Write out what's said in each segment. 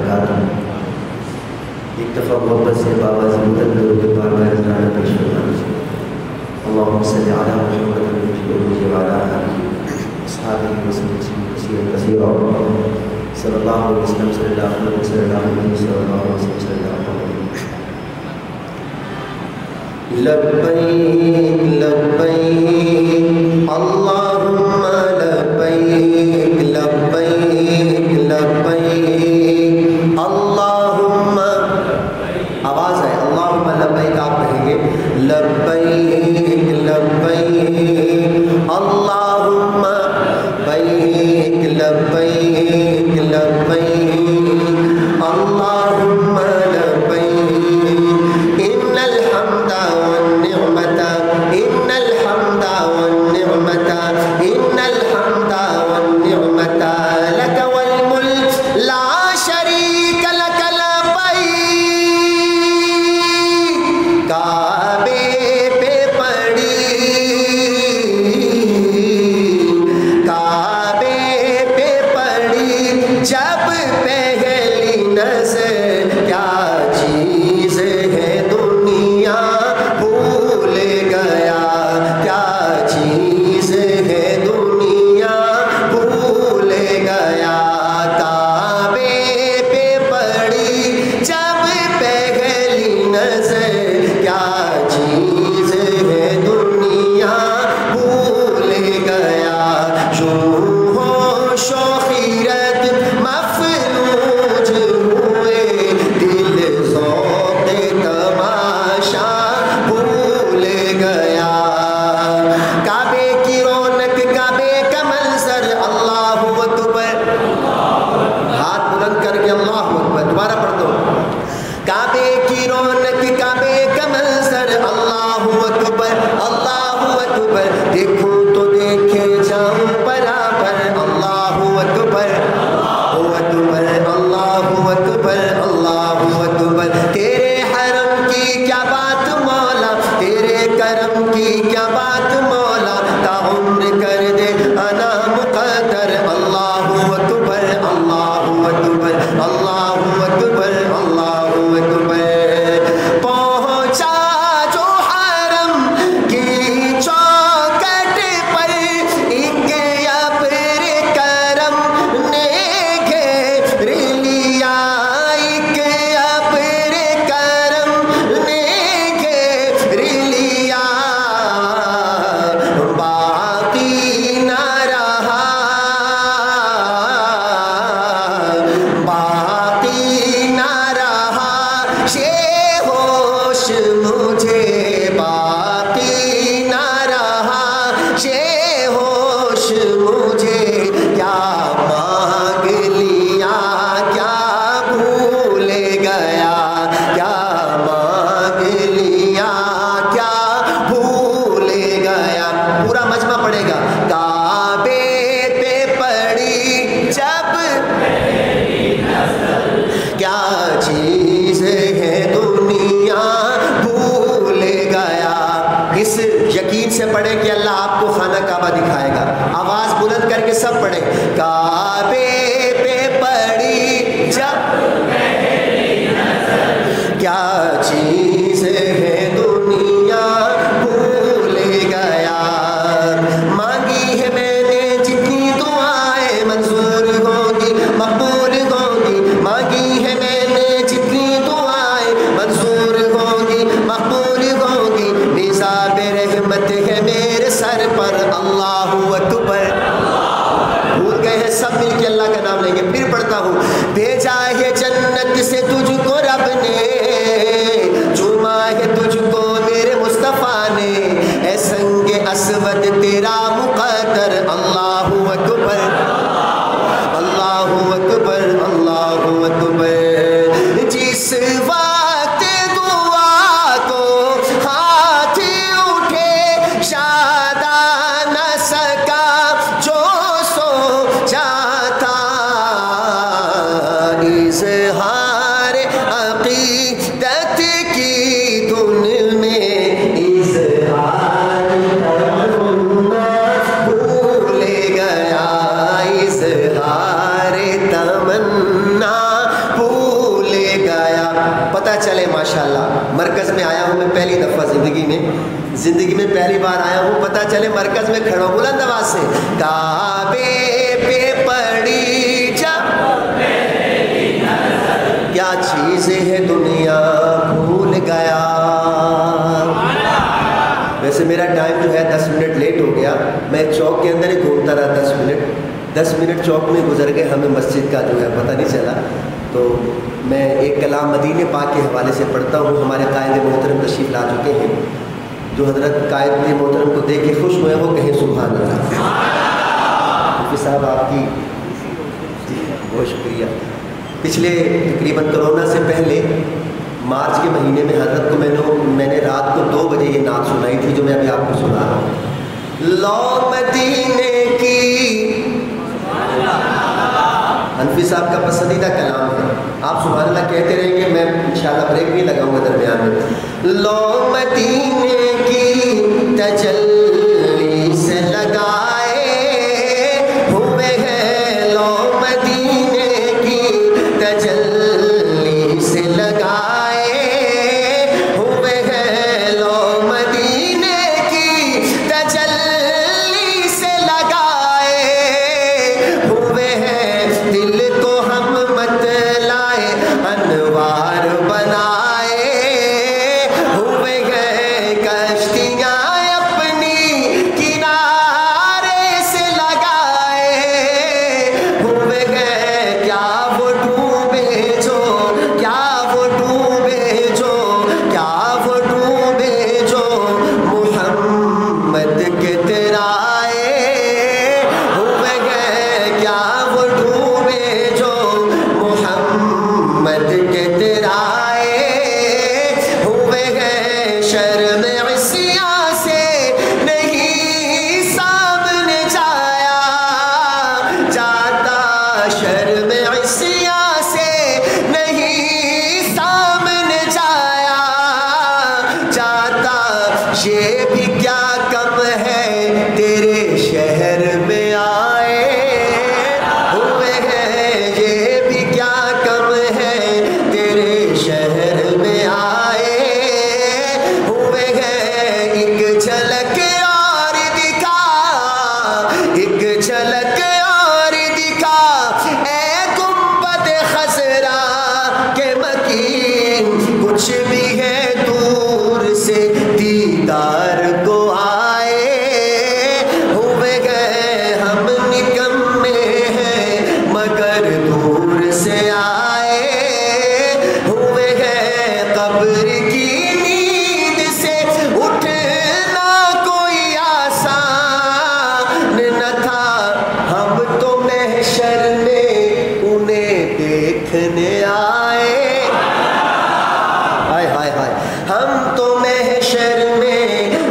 وبرکاتہ۔ ایک دفعہ محبت سے بابا زبردست درود پاک کا نذرانہ پیش کرنا ہے۔ اللہم صلی علی محمد وعلی آلہ اصحابہ وسلم کثیرا صلی اللہ علیہ وسلم صلی اللہ علیہ وسلم صلی اللہ علیہ وسلم صلی اللہ علیہ وسلم۔ لبیک لبیک اللہم لبیک لبیک لبیک اللہم، آواز ہے اللہم لبیک، آپ کہیں گے لبیک لبیک اللہم بیک لبیک لبیک اللہم لبیک ان الحمد والنعمت ان الحمد والنعمت ان الحمد والنعمت لک والملک لا شریک لک لبیک۔ کعبے پہ پڑی کعبے پہ پڑی جب پہلی نظر، کیا چیز ہے دنیا بھول گیا، کیا چیز ہے دنیا بھول گیا۔ کعبے پہ پڑی جب پہلی نظر، کیا چیز ہے دنیا بھول گیا۔ یوں ہوش و خیرت مفلوج ہوئے، دل ذوق تماشا بھول گیا۔ کعبے کی رونق، کعبے کا منظر، اللہ اکبر، ہاتھ بلند کر کے اللہ اکبر، دوبارہ پڑھ دو۔ کعبے کی رونق، کعبے کا منظر، اللہ اکبر اللہ اکبر، دیکھوں تو دیکھے جاؤں برابر، اللہ اکبر اکبر اللہ اکبر اللہ اکبر۔ تیرے حرم کی کیا بات مولا، تیرے کرم کی کیا بات مولا، تا عمر کر دے انا مقدر، اللہ اکبر اللہ اکبر اللہ اکبر اللہ اکبر۔ پہنچا جو حرم کی چوکٹ پر، ایک ابر کرم نے گھیر لیا، ایک ابر کرم نے گھیر لیا۔ باقی نہ رہا باقی نہ رہا شے ہوش مجھے، باقی نہ رہا شے ہوش مجھے، کیا مانگ لیا کیا بھول گیا، کیا مانگ لیا کیا بھول گیا۔ پورا مجمع پڑے گا۔ کعبے پہ پڑی جب کیا چیز ہے دنیا بھول گیا۔ اس یقین سے پڑھیں کہ اللہ آپ کو خانہ کعبہ دکھائے گا۔ آواز بلند کر کے سب پڑھیں۔ کعبے پہ پڑی جب کیا چیز ہے دنیا بھول گیا۔ مانگی ہے میں نے جتنی دعائیں، منظور ہوں گی مقبول ہوں گی۔ مانگی ہے میں نے جتنی دعائیں، منظور ہوں گی مقبول ہوں گی۔ نظام رحمت ہے میرے سر پر، اللہ اکبر۔ بھول گئے ہیں سب مل کے اللہ کا نام لیں گے۔ پھر پڑھتا ہوں۔ بھیجا ہے جنت سے تجھ کو رب نے، چوما ہے تجھ کو میرے مصطفیٰ نے، اے سنگ اسود تیرا مقدر، اللہ اکبر اللہ اکبر اللہ اکبر۔ جس وقت دعا کو ہاتھ اٹھے شادہ نہ سکا جو سو جاتا، اظہار عقیدت کی دن میں اظہار بھول گیا. پتہ چلے ماشاءاللہ مرکز میں آیا ہوں میں پہلی دفعہ زندگی میں پہلی بار آیا ہوں, پتہ چلے مرکز میں کھڑا ہوں بلند آواز سے کعبے پہ پڑی جب کیا چیز ہے دنیا بھول گیا. ویسے میرا ٹائم جو ہے 10 منٹ لیٹ ہو گیا, میں چوک کے اندر ہی گھومتا رہا 10 منٹ چوک میں گزر گئے, ہمیں مسجد کا جو ہے پتہ نہیں چلا. تو میں ایک کلام مدینے پاک کے حوالے سے پڑھتا ہوں. ہمارے قائد محترم تشریف لا چکے ہیں, جو حضرت قائد محترم کو دیکھ کے خوش ہوئے وہ کہیں سبحان اللہ. مفتی صاحب آپ کی بہت شکریہ. پچھلے تقریباً کرونا سے پہلے مارچ کے مہینے میں حضرت کو میں نے رات کو 2 بجے یہ نعت سنائی تھی جو میں ابھی آپ کو سنا رہا ہوں. لو مدینے کی, حنفی صاحب کا پسندیدہ کلام ہے, آپ سبحان اللہ کہتے رہیں گے, میں انشاءاللہ بریک نہیں لگاؤں گا درمیان میں. لو مدینے کی تجلی سے لگائے ہوئے ہیں, لو مدینے کی تجلی سے لگائے ہوئے ہیں, لو مدینے کی تجلی سے لگائے ہوئے ہیں, دل کو ہم مت لائے انوار بنائے ہوئے ہیں, کشتیاں اپنی کنارے سے لگائے ہوئے ہیں, کیا وہ ڈوبے جو, کیا وہ ڈوبے جو, کیا وہ ڈوبے جو محمد کے ترائے ہوئے ہیں, کیا وہ ڈوبے جو محمد کے ترائے ہوئے ہیں. شرم عصیاں سے نہیں سامنے جاتا, شرم عصیاں سے نہیں سامنے جاتا, یہ بھی کیا کم ہے تیرے شہر میں آئے ہوئے ہیں, یہ بھی کیا کم ہے تیرے شہر میں آئے ہوئے ہیں. ایک جھلک اور دکھا, ایک جھلک اور دکھا اے گنبد خضرا کے مکین, کچھ بھی ہے دور سے دیدار کو آئے ہوئے ہیں. ہم نکمے ہیں مگر دور سے آئے ہوئے ہیں, قبر کی نیند سے اٹھنا کوئی آسان نہ تھا, ہم تو محشر میں انہیں دیکھنے آئے. ہائے ہائے ہائے, ہم تو محشر میں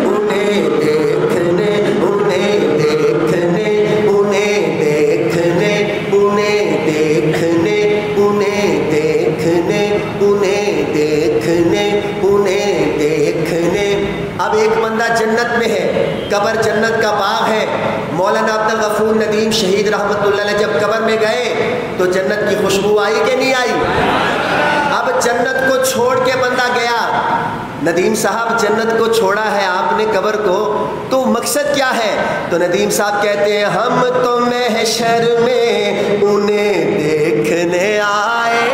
انہیں دیکھنے, انہیں دیکھنے, انہیں دیکھنے, انہیں دیکھنے, انہیں دیکھنے, انہیں دیکھنے, انہیں دیکھنے. اب ایک بندہ جنت میں ہے, قبر جنت کا باغ ہے. مولانا عبد الغفور ندیم شہید رحمۃ اللہ علیہ جب قبر میں گئے تو جنت کی خوشبو آئی کہ نہیں آئی؟ اب جنت کو چھوڑ کے بندہ گیا, ندیم صاحب جنت کو چھوڑا ہے آپ نے قبر کو, تو مقصد کیا ہے؟ تو ندیم صاحب کہتے ہیں ہم تو محشر میں انہیں دیکھنے آئے.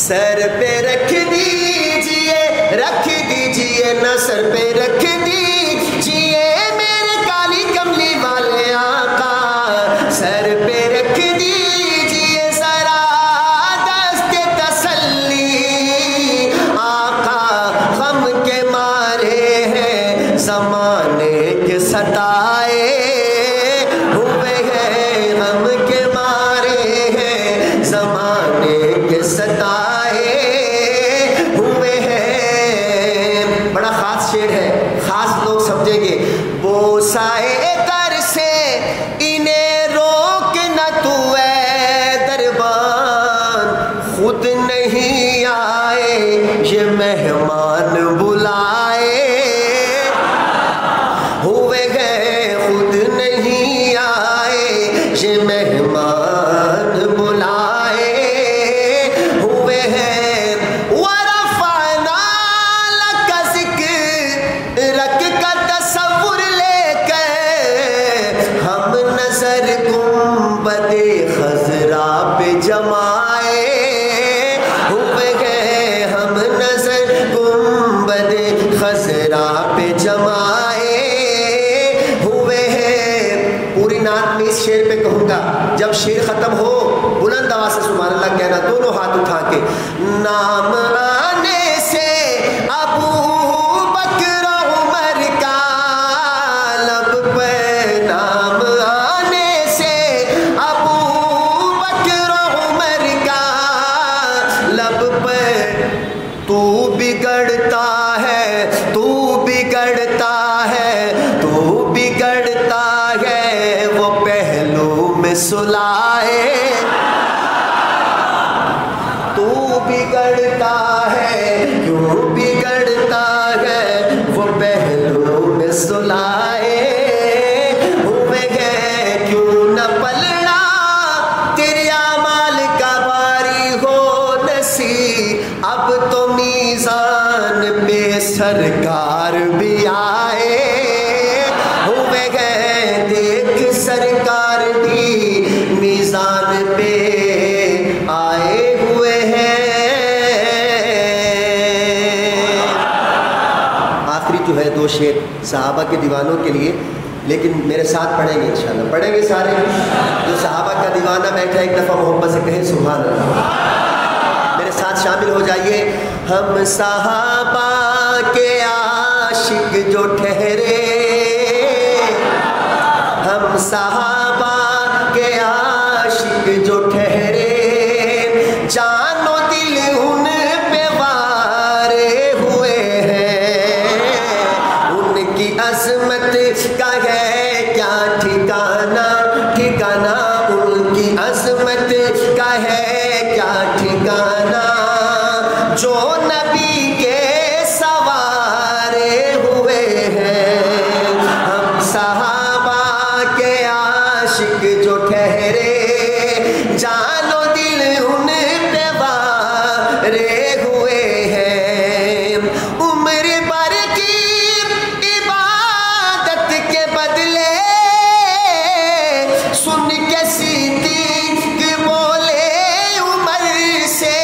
سر پہ رکھ دیجئے نا, سر پہ رکھ دیجئے میرے کالی کملی والے آقا, سر پہ رکھ دیجئے ذرا دست تسلی آقا, غم کے مارے ہیں زمانے کے ستائے ہوئے ہیں, غم کے مارے ہیں زمانے کے ستائے ہوئے ہیں. بڑا خاص شعر ہے, خاص لوگ سمجھیں گے. وہ مہمان بلائے ہوئے گئے خود نہیں آئے، یہ مہمان بلائے ہوئے ہیں۔ ورفعنا لک ذکرک کا تصور لے کر ہم نظر گنبد خضرا پہ جمائے ہوئے گئے، ہم نظر گنبد خضرا پہ جمائے ہوئے ہیں۔ پوری نعت میں اس شعر پہ کہوں گا، جب شعر ختم ہو بلند آواز سے سبحان اللہ کہنا، دونوں ہاتھ اٹھا کے۔ نام آنے سے ابو بکر عمر کا لب پہ، نام آنے سے ابو بکر عمر کا لب پہ، تو بگڑتا ہے، تو بگڑتا ہے، تو بگڑتا ہے، وہ پہلو میں سلائے، تو بگڑتا ہے، کیوں بگڑتا ہے، وہ پہلو میں سلائے ہوئے گئے، کیوں نہ پلڑا تیرے اعمال کا باری ہو نصیب، اب تو میزان پہ سرکار بھی آئے ہوئے گئے، دیکھ سرکار بھی میزان پہ آئے ہوئے ہیں۔ آخری جو ہے دو شعر صحابہ کے دیوانوں کے لیے، لیکن میرے ساتھ پڑھیں گے انشاءاللہ، پڑھیں گے سارے، جو صحابہ کا دیوانہ بیٹھا ایک دفعہ محبت سے کہیں سبحان اللہ، میرے ساتھ شامل ہو جائیے۔ ہم صحابہ کے عاشق جو ٹھہرے، ہم صحابہ کے عاشق جو ٹھہرے، جان و دل ان پہ وارے ہوئے ہیں، ان کی عظمت کا ہے کیا ٹھکانہ، ٹھکانہ ان کی عظمت کا ہے کیا ٹھکانہ، جو نبی کے سوارے ہوئے ہیں۔ ہم صحابہ کے عاشق جو ٹھہرے، جان و دل ان پہ وارے ہوئے ہیں، عمر بھر کی عبادت کے بدلے سن کے صدیق بولے عمر سے،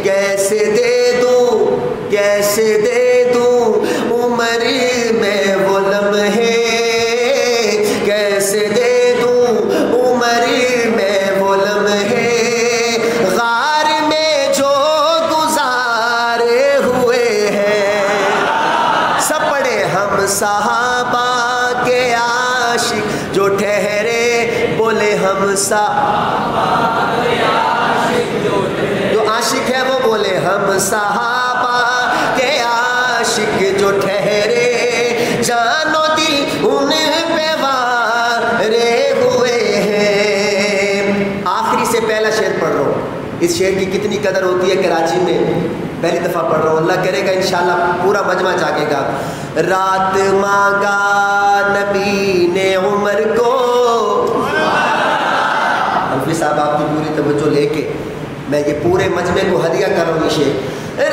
کیسے دے دوں، کیسے دے دوں عمر میں وہ لمحے، کیسے دے دوں عمر میں وہ لمحے، غار میں جو گزارے ہوئے ہیں۔ سب پڑھے، ہم صحابہ کے عاشق جو ٹھہرے، بولے ہم صحابہ کے عاشق جو ٹھہرے، جو عاشق ہے وہ بولے ہم صحابہ کے عاشق جو ٹھہرے، جان و دل ان پہ وارے ہوئے ہیں۔ آخری سے پہلا شعر پڑھ رہا ہوں، اس شعر کی کتنی قدر ہوتی ہے کراچی میں، پہلی دفعہ پڑھ رہا ہوں، اللہ کرے گا انشاءاللہ پورا مجمع جاگے گا۔ رات مانگا نبی نے عمر کو، حنفی صاحب آپ کی پوری توجہ لے کے میں یہ پورے مجمع کو ہدیہ کر رہا ہوں یہ شعر۔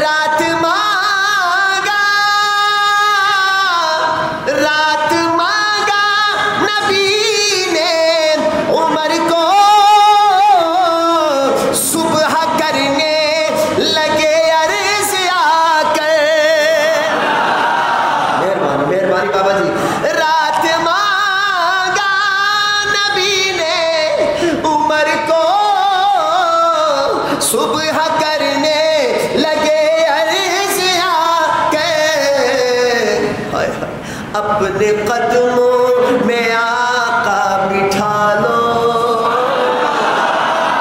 رات مانگا، رات مانگا نبی نے عمر کو، صبح کرنے لگے عرض آ کر، مہربانی مہربانی بابا جی۔ رات مانگا نبی نے عمر کو، صبح کرنے لگے عرض آ کے، اپنے قدموں میں آقا بٹھا لو،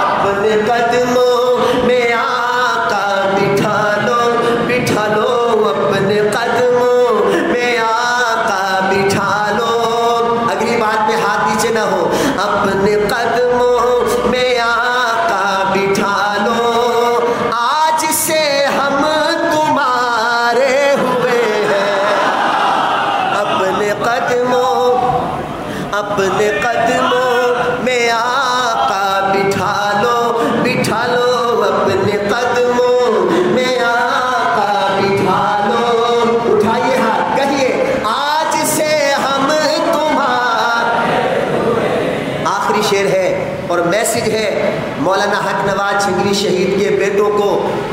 اپنے قدموں میں آقا بٹھا لو، بٹھا لو اپنے قدموں میں آقا بٹھا لو، اگلی بات پہ ہاتھ نیچے نہ ہو، اپنے قدموں میں آقا بٹھا لو، آج سے ہم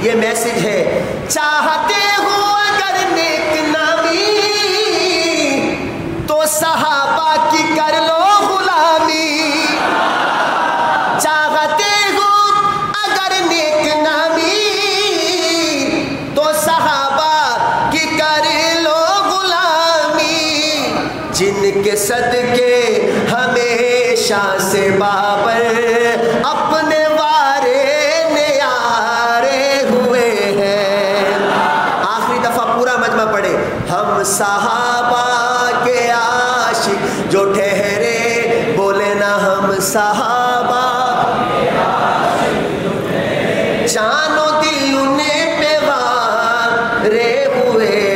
یہ میسج ہے، چاہتے ہو اگر نیک نامی تو صحابہ کی کر لو غلامی، چاہتے ہو اگر نیک نامی تو صحابہ کی کر لو غلامی، جن کے صدقے ہمیشہ سے بابر اپنے وارے نیارے ہوئے ہیں۔ آخری دفعہ پورا مجمع پڑھے، ہم صحابہ کے عاشق جو ٹھہرے، بولے نا ہم صحابہ جان و دل انہیں پہ وارے ہوئے